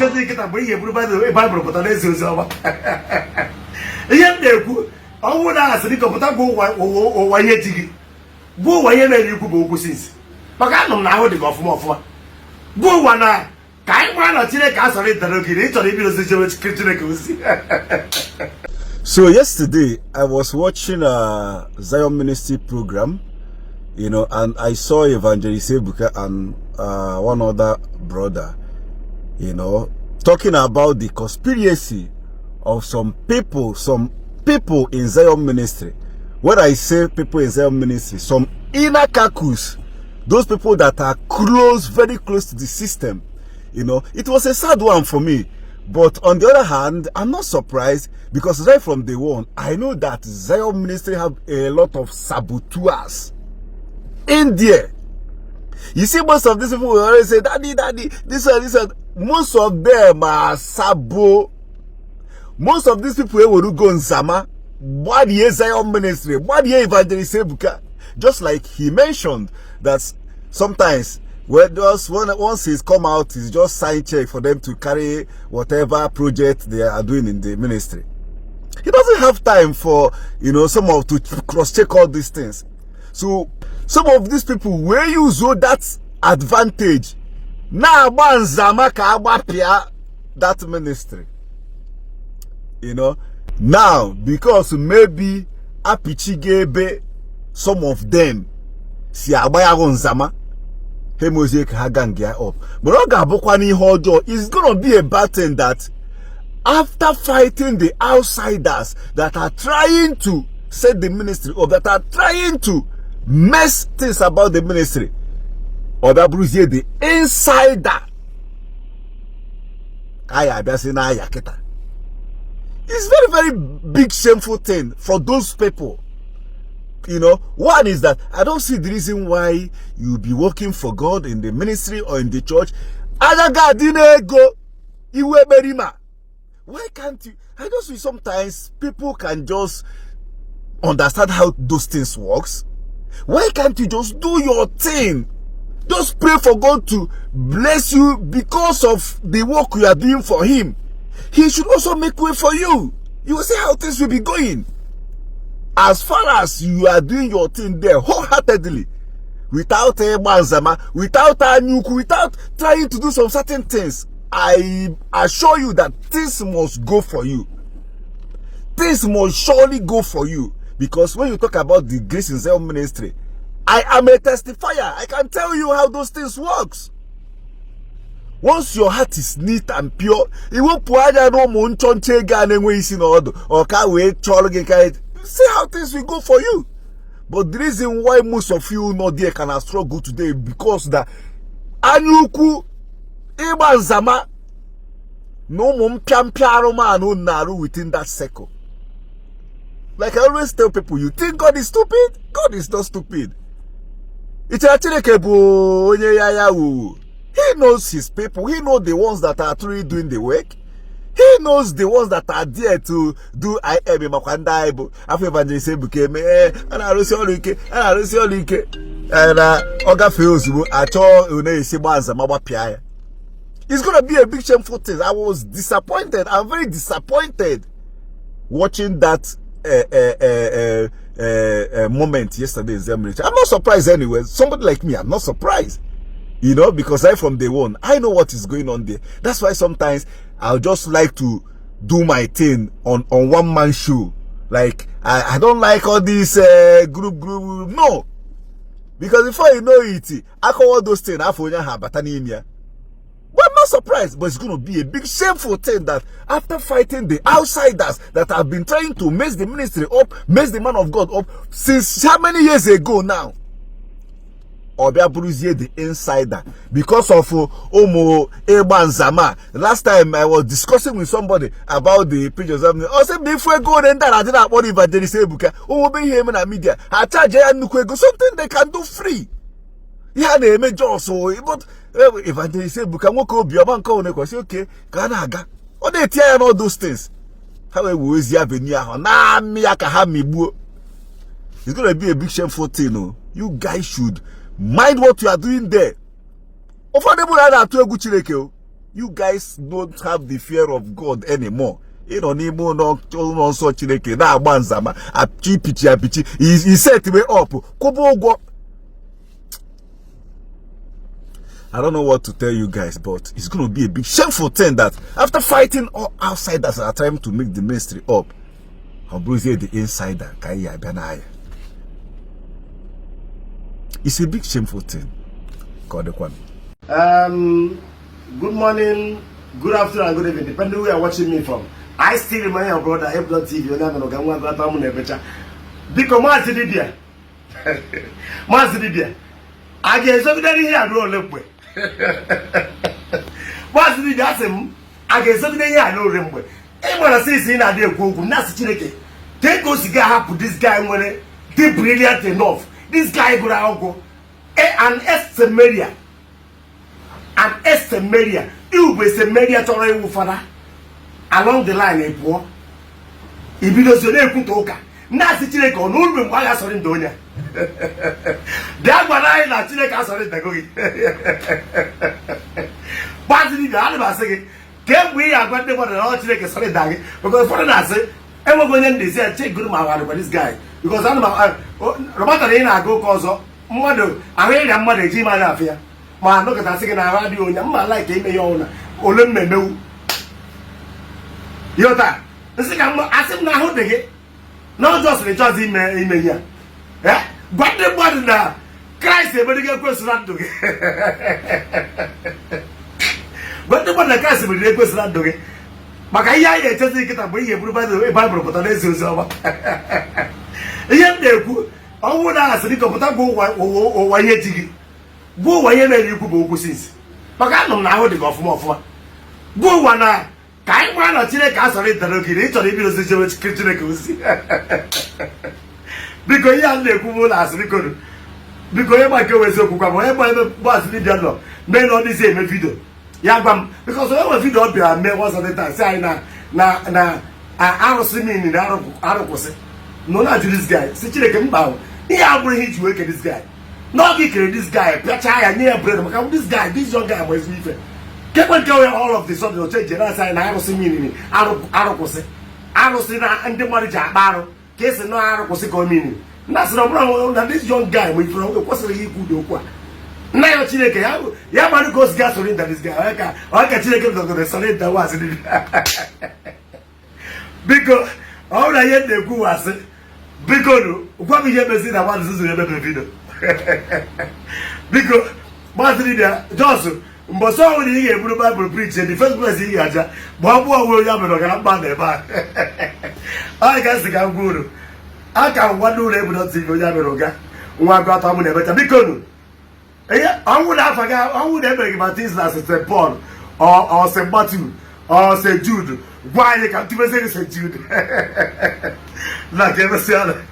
chọta iketa mgbe ihe buru Bible pụta n'ezi ozi ọma ihe m na-ekwu ọnwụ na asịrị kọpụta bụ ụwa ihe ji gị bụ ụwa ihe na-eri ikwu bụ okwu sinsi maka anụ m na ahụ dị gị ọfụma ọfụma bụ ụwa na ka anyị gbara na Chineke asọrọ ịdara ogiri ịchọrọ ibidozi jewe Chineke ozi. So yesterday I was watching a Zion Ministry program, you know, and I saw Evangelist Ebuka and one other brother, you know, talking about the conspiracy of some people in Zion Ministry. When I say people in Zion Ministry, some inner caucus, those people that are close, very close to the system, you know, it was a sad one for me. But on the other hand, I'm not surprised because right from day one, I know that Zion Ministry have a lot of saboteurs in there. You see, most of these people will always say, Daddy, this one. Most of them are sabo. Most of these people will go in Zama. What is Zion Ministry? What is Evangelist Ebuka? Just like he mentioned that sometimes once he's come out, he's just sign check for them to carry whatever project they are doing in the ministry. He doesn't have time for, you know, to cross-check all these things. So some of these people will use that advantage. Now that ministry. You know, now because maybe Apichigebe, some of them si abaya Zama. But it's gonna be a battle that after fighting the outsiders that are trying to set the ministry up, that are trying to mess things about the ministry, or that the insider. It's very, very big shameful thing for those people. You know, one is that I don't see the reason why you'll be working for God in the ministry or in the church. Why can't you? I just see sometimes people can just understand how those things works. Why can't you just do your thing? Just pray for God to bless you because of the work you are doing for Him. He should also make way for you. You will see how things will be going. As far as you are doing your thing there wholeheartedly, without a banzama, without a nuku, without trying to do some certain things, I assure you that things must go for you. Things must surely go for you. Because when you talk about the grace in Zion Ministry, I am a testifier. I can tell you how those things works. Once your heart is neat and pure, it won't put no monchonche gan and waste in order or can't wait see how things will go for you. But the reason why most of you not there can struggle today because that anyuku ibanzama no mum piampiaro man no naru within that circle. Like I always tell people, you think God is stupid? God is not stupid. It's actually He knows his people. He knows the ones that are truly doing the work. He knows the ones that are there to do IM Makwandaibo. After Evangelist Ebuka and I Oga feels at all it's gonna be a big shameful thing. I was disappointed. I'm very disappointed watching that moment yesterday in Zemrich. I'm not surprised anyway. Somebody like me, I'm not surprised. You know, because right from day one, I know what is going on there. That's why sometimes I'll just like to do my thing on one man show. Like, I don't like all these group. No. Because before you know it, I call all those things. But I'm not surprised. But it's going to be a big shameful thing that after fighting the outsiders that have been trying to mess the ministry up, mess the man of God up, since how many years ago now? Or the insider because of Omo Ebanzama. Last time I was discussing with somebody about the preachers. I said before go then that I did not want Evangelist Ebuka. Oh, be him in the media. I charge something they can do free. Yeah, they may just so but Evangelist Ebuka won't go be a man call say okay, Kanaga. Or they tear and all those things. How will you have a near na me bu? It's gonna be a big shameful thing. No, you guys should mind what you are doing there. You guys don't have the fear of God anymore. You don't even know so Chineke na agbanzama apichi. He set me up. I don't know what to tell you guys, but it's going to be a big shameful thing that after fighting all outsiders are trying to make the ministry up, the insider. It's a big shameful thing. Good morning, good afternoon, and good evening, depending where you are watching me from. I still remain your brother, Ebuka TV. Because Mazzi Dibia, Mazzi Dibia, I get something here and roll up with. Mazzi Dibia, I get something here and roll up with. Everyone says in a day, go, Nasi Chineke. Take us to get happy. This guy, when they brilliant enough, this guy go an estimaria. An estimaria. You be estimaria to our father. Along the line, a poor. If you don't say, Kutoka, Nasi Chineke, no room while I saw in Donia. That one I not Chineke, sorry, the going. But the other saying, can we are going to want to Chineke, sorry, Daggy, because for an answer, ever going to say, take good my by this guy. Because I'm Roberta go cause mother, I read a mother, Jim, I love here. Man, look at that second I radio, and I like him, your Olympic. Yota, the second I said now, not just the judge in here. Eh? But the body now, Christ, a very good person to get. But the one that Christ will be a person to get. Makaya, just think it up with you by the way, Bible, but I say so. Yet, I would ask the Copotago or Wayeti. Go away and you could go since. But I don't know how to go from off. Go one eye. Can't run a Chile castle in the location or even a situation. Because you are the Kumu as we could. Because my go is so cool. Whatever was the dialogue. May not the same video. Yagam, because all of you don't be a man once at a time. Say, I don't see me in the Arab. No, not to this guy. Sit you can bow. I'll bring him to work at this guy. Not getting this guy, Pachaya near bread. This guy, this young guy was with him. Keep on going all of this other change. And I don't see meaning. I don't see that and the money battle. Case no I don't see meaning. That's no problem that this young guy with from the possibly he could do. Now, Chineke, Yaman goes gasoline that this guy. I can Chineke to the solid that was it. Because all I had the go was because what we have seen about this is a better video. Because Mazzi Dibia, Johnson, but so when he gave Bible preach the first place he had, Bobo will have a band. I guess the Guru. I can't wonder able to see Yameroga. One got on with a because I would have forgot, I would ever give a things like St. Paul or St. Matthew or St. Jude. Why they come to say St. Jude? Like ever said.